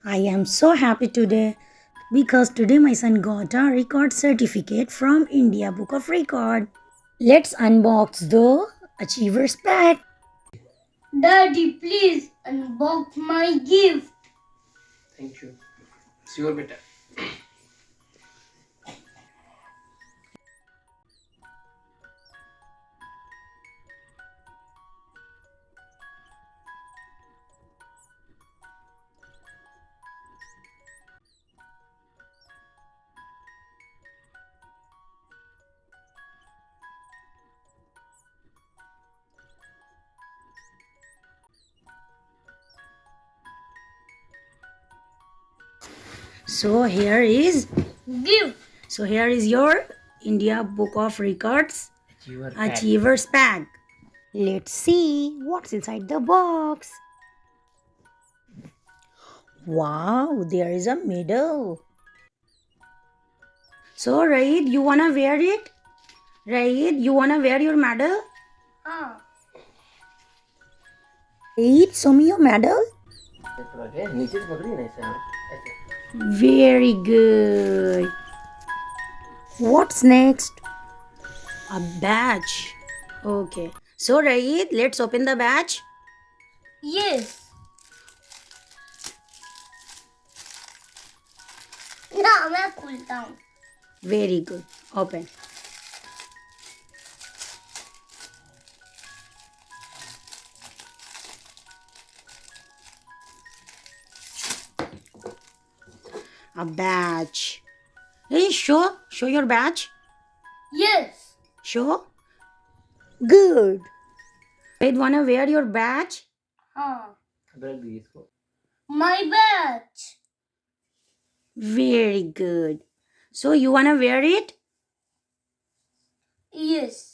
I am so happy today because today my son got a record certificate from India Book of Record. Let's unbox the Achievers Pack. Daddy, please unbox my gift. Thank you. See you better. So here is Gift. your India Book of Records Achievers Pack. Let's see what's inside the box. Wow, there is a medal. So Raid, you wanna wear it? Raid, you wanna wear your medal? Ah, Raid, show me your medal. नीचे से पकड़िए ना ऐसे ऐसे. Very good. What's next? A badge. Okay. So Raid, let's open the badge. yes. ना मैं खोलता हूँ. Very good. Open. A badge. Hey, show your badge. Yes. Show. Good. Raid, wanna wear your badge? हाँ. रख दीजिए इसको. My badge. Very good. So you wanna wear it? Yes.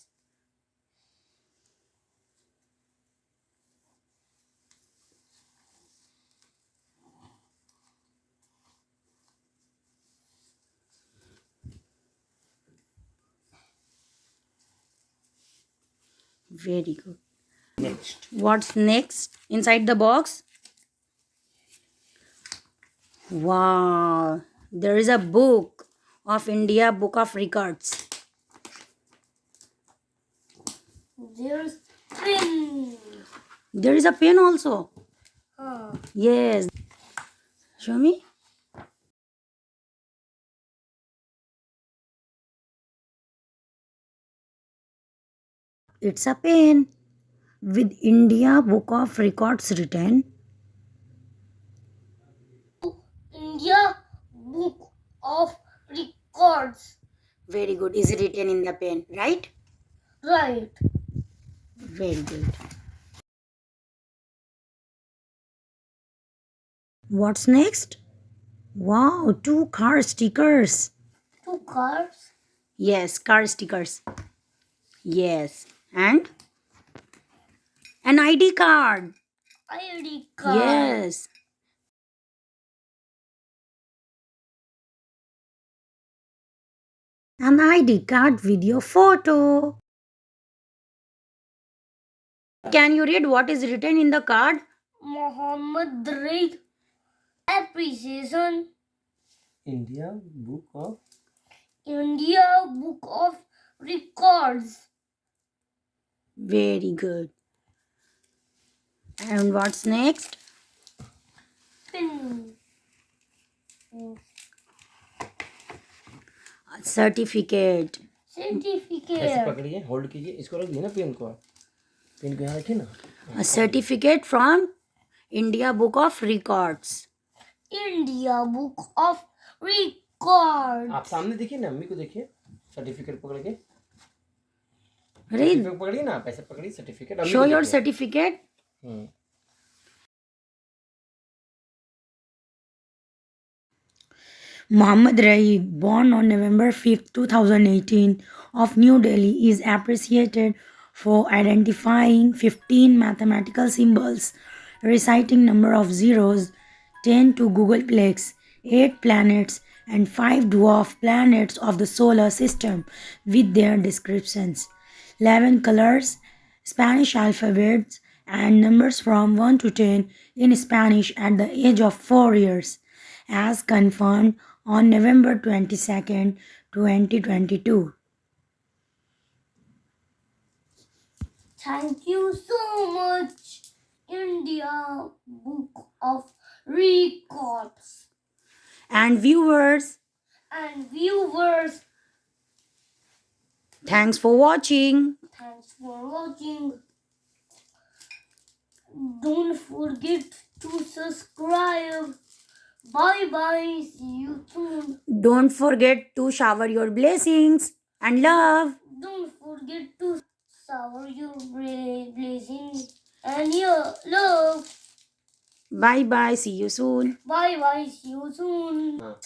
Very good. Next. What's next inside the box? Wow, there is a book of India Book of Records. There's pin. There is a pen also. हाँ. Yes. Show me. It's a pen with India Book of Records written. India Book of Records. Very good. Is written in the pen, right? Right. Very good. What's next? Wow, 2 car stickers. 2 cars. Yes, car stickers. Yes. And an ID card. ID card. Yes. An ID card with your photo. Can you read what is written in the card? Mohammed Raid. Appreciation. India Book of. India Book of Records. Very good. And what's next? Pin. A certificate. ऐसे Certificate. पकड़िए, hold कीजिए, इसको रख दिए ना pen को. Pen को यहाँ रखिए ना. A certificate from India Book of Records. India Book of Records. आप सामने देखिए ना, मम्मी को देखिए. सर्टिफिकेट पकड़ के. Read. सर्टिफिकेट पकड़िए ना, आप ऐसे पकड़िए certificate. Show your certificate. Muhammad Raid, born on November 5th, 2018, of New Delhi, is appreciated for identifying 15 mathematical symbols, reciting number of zeros, 10 to Googleplex, 8 planets, and 5 dwarf planets of the solar system with their descriptions, 11 colors, Spanish alphabets, and numbers from 1 to 10 in Spanish at the age of 4 years. as confirmed on November 22nd, 2022. Thank you so much, India Book of Records. And viewers, And viewers, thanks for watching. thanks for watching. Don't forget to subscribe. Bye bye. See you soon. Don't forget to shower your blessings and love. Don't forget to shower your blessings and your love. Bye bye. See you soon. Bye bye. See you soon. हाँ